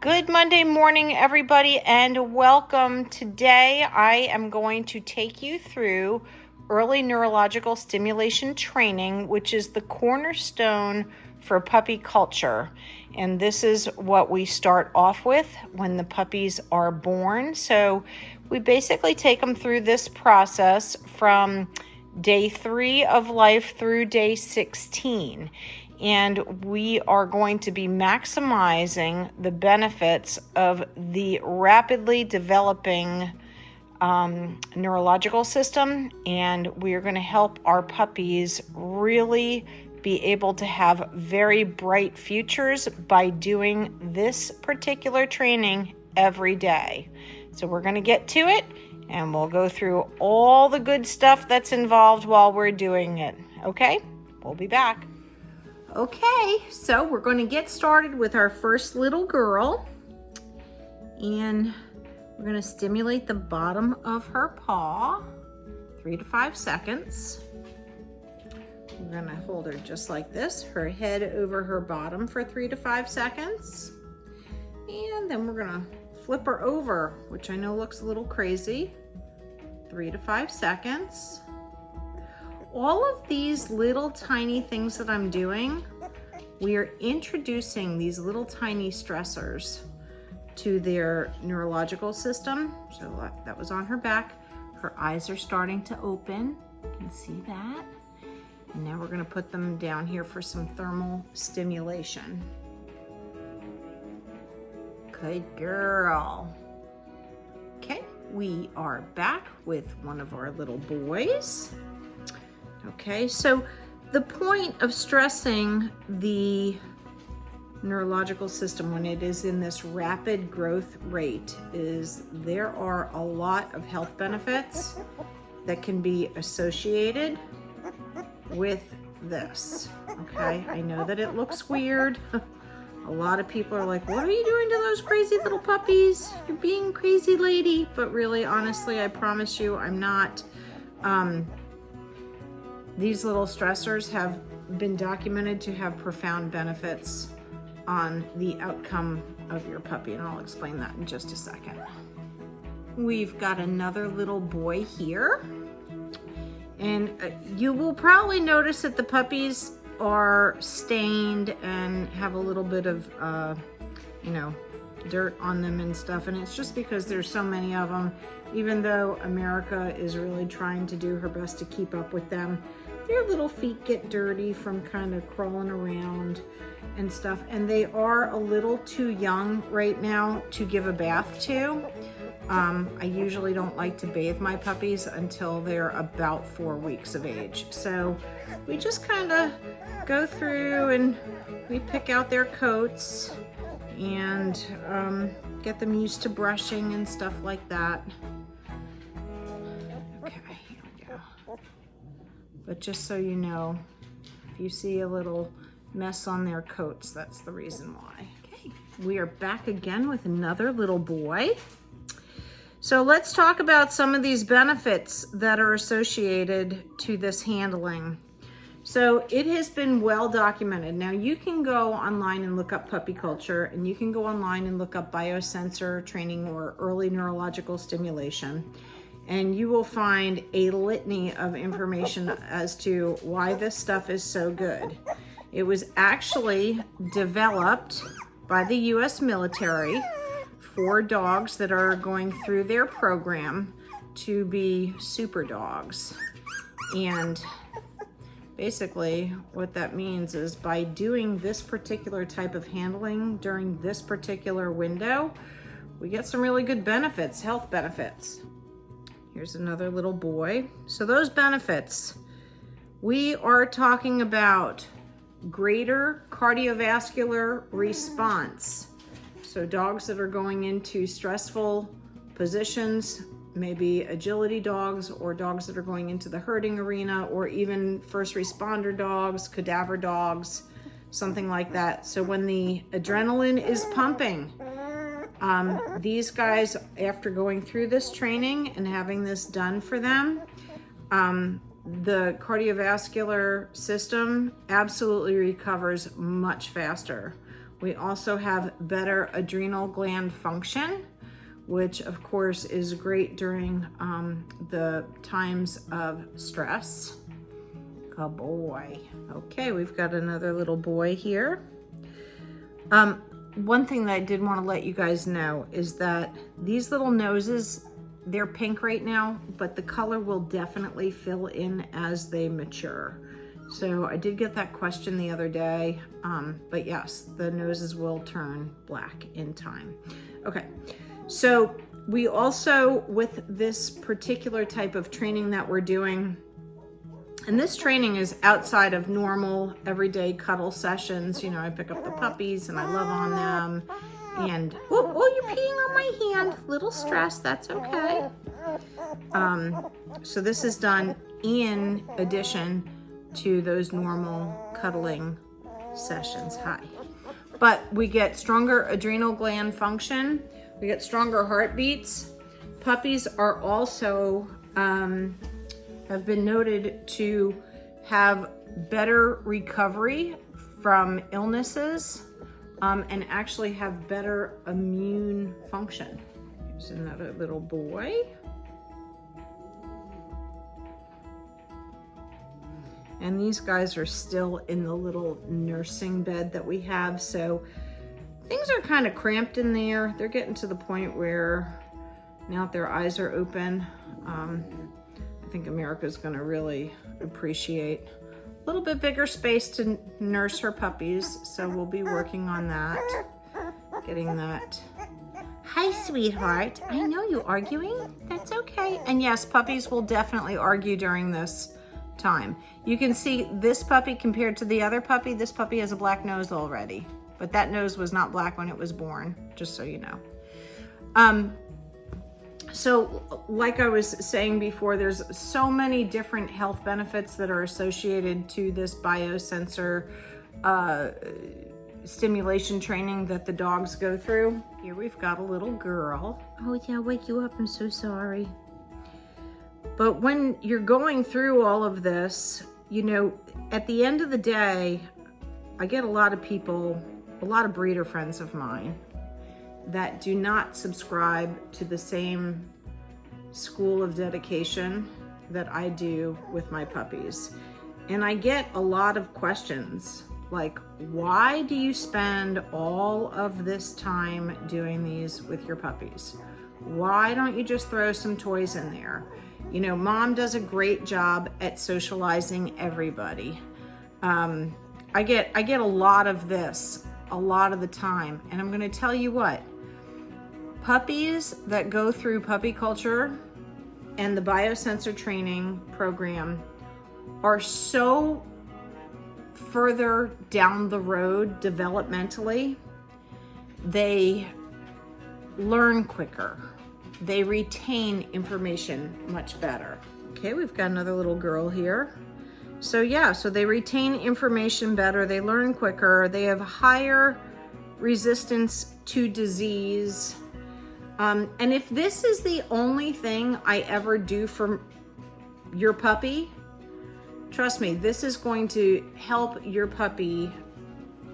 Good Monday morning, everybody, and welcome. Today, I am going to take you through early neurological stimulation training, which is the cornerstone for puppy culture. And this is what we start off with when the puppies are born. So we basically take them through this process from day 3 of life through day 16. And we are going to be maximizing the benefits of the rapidly developing neurological system, and we are going to help our puppies really be able to have very bright futures by doing this particular training every day. So we're going to get to it, and we'll go through all the good stuff that's involved while we're doing it. Okay? We'll be back. Okay, so we're going to get started with our first little girl, and we're going to stimulate the bottom of her paw, 3 to 5 seconds. We're going to hold her just like this, her head over her bottom for 3 to 5 seconds. And then we're going to flip her over, which I know looks a little crazy, 3 to 5 seconds. All of these little tiny things that I'm doing, we are introducing these little tiny stressors to their neurological system. So that was on her back. Her eyes are starting to open. You can see that. And now we're going to put them down here for some thermal stimulation. Good girl. Okay, we are back with one of our little boys. Okay, so the point of stressing the neurological system when it is in this rapid growth rate is there are a lot of health benefits that can be associated with this. Okay, I know that it looks weird. A lot of people are like, what are you doing to those crazy little puppies? You're being crazy lady. But really, honestly, I promise you, I'm not. These little stressors have been documented to have profound benefits on the outcome of your puppy, and I'll explain that in just a second. We've got another little boy here, and you will probably notice that the puppies are stained and have a little bit of, dirt on them and stuff, and it's just because there's so many of them. Even though America is really trying to do her best to keep up with them, their little feet get dirty from kind of crawling around and stuff, and they are a little too young right now to give a bath to. I usually don't like to bathe my puppies until they're about 4 weeks of age. So we just kind of go through and we pick out their coats and get them used to brushing and stuff like that. Okay, here we go. But just so you know, if you see a little mess on their coats, that's the reason why. Okay, we are back again with another little boy. So let's talk about some of these benefits that are associated to this handling. So it has been well documented. Now you can go online and look up puppy culture, and you can go online and look up biosensor training or early neurological stimulation, and you will find a litany of information as to why this stuff is so good. It was actually developed by the US military for dogs that are going through their program to be super dogs. And basically what that means is by doing this particular type of handling during this particular window, we get some really good benefits, health benefits. Here's another little boy. So those benefits, we are talking about greater cardiovascular response. So dogs that are going into stressful positions, maybe agility dogs or dogs that are going into the herding arena, or even first responder dogs, cadaver dogs, something like that. So when the adrenaline is pumping, these guys, after going through this training and having this done for them, the cardiovascular system absolutely recovers much faster. We also have better adrenal gland function, which of course is great during the times of stress. Good boy. Okay, we've got another little boy here. One thing that I did want to let you guys know is that these little noses, they're pink right now, but the color will definitely fill in as they mature. So I did get that question the other day, but yes, the noses will turn black in time. Okay, so we also, with this particular type of training that we're doing, and this training is outside of normal everyday cuddle sessions. You know, I pick up the puppies and I love on them. And, oh, you're peeing on my hand. Little stress, that's okay. So this is done in addition to those normal cuddling sessions. Hi. But we get stronger adrenal gland function. We get stronger heartbeats. Puppies are also, have been noted to have better recovery from illnesses and actually have better immune function. Here's another little boy. And these guys are still in the little nursing bed that we have, so things are kind of cramped in there. They're getting to the point where now that their eyes are open, I think America's gonna really appreciate a little bit bigger space to nurse her puppies. So we'll be working on that, getting that. Hi, sweetheart. I know you arguing. That's okay. And yes, puppies will definitely argue during this time. You can see this puppy compared to the other puppy. This puppy has a black nose already, but that nose was not black when it was born, just so you know. So like I was saying before, there's so many different health benefits that are associated to this biosensor stimulation training that the dogs go through. Here we've got a little girl. Oh yeah, wake you up, I'm so sorry. But when you're going through all of this, you know, at the end of the day, I get a lot of people, a lot of breeder friends of mine that do not subscribe to the same school of dedication that I do with my puppies. And I get a lot of questions like, why do you spend all of this time doing these with your puppies? Why don't you just throw some toys in there? You know, mom does a great job at socializing everybody. I get a lot of this a lot of the time, and I'm gonna tell you what, puppies that go through puppy culture and the biosensor training program are so further down the road developmentally. They learn quicker. They retain information much better. Okay, we've got another little girl here. So yeah, so they retain information better, they learn quicker, they have higher resistance to disease. And if this is the only thing I ever do for your puppy, trust me, this is going to help your puppy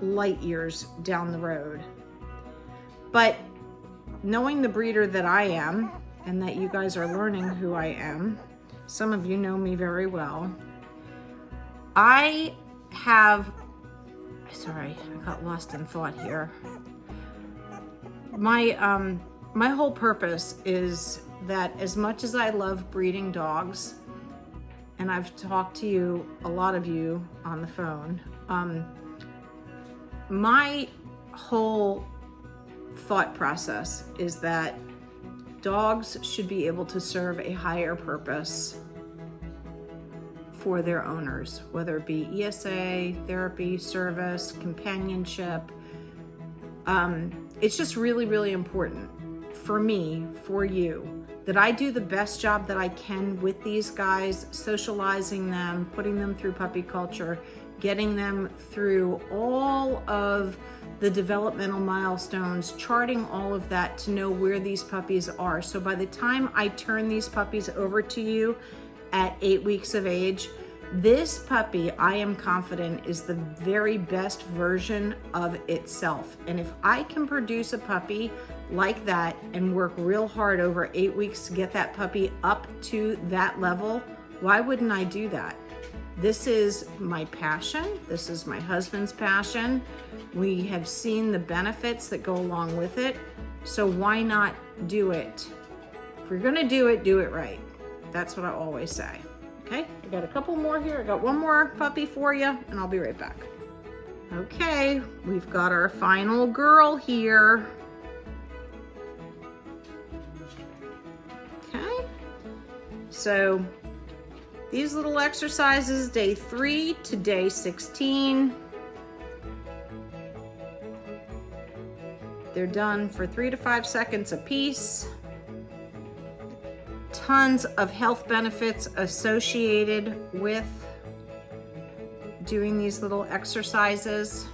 light years down the road. But knowing the breeder that I am, and that you guys are learning who I am, some of you know me very well, I have, sorry, I got lost in thought here. My whole purpose is that as much as I love breeding dogs, and I've talked to you, a lot of you on the phone, my whole thought process is that dogs should be able to serve a higher purpose for their owners, whether it be ESA, therapy, service, companionship. It's just really, really important for me, for you, that I do the best job that I can with these guys, socializing them, putting them through puppy culture, getting them through all of the developmental milestones, charting all of that to know where these puppies are. So by the time I turn these puppies over to you at 8 weeks of age, This puppy, I am confident, is the very best version of itself. And if I can produce a puppy like that and work real hard over 8 weeks to get that puppy up to that level, why wouldn't I do that? This is my passion. This is my husband's passion. We have seen the benefits that go along with it. So why not do it? If you're gonna do it right. That's what I always say. Okay, I got a couple more here. I got one more puppy for you and I'll be right back. Okay, we've got our final girl here. Okay, so these little exercises, day 3 to day 16. They're done for 3 to 5 seconds a piece. Tons of health benefits associated with doing these little exercises.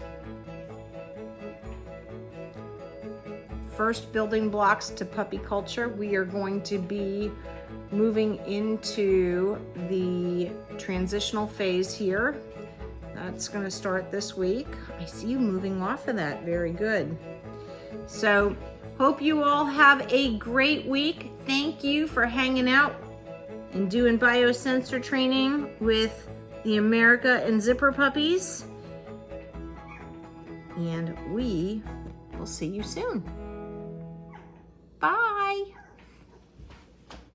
First building blocks to puppy culture. We are going to be moving into the transitional phase here. That's going to start this week. I see you moving off of that. Very good. So hope you all have a great week. Thank you for hanging out and doing biosensor training with the America and Zipper puppies. And we will see you soon.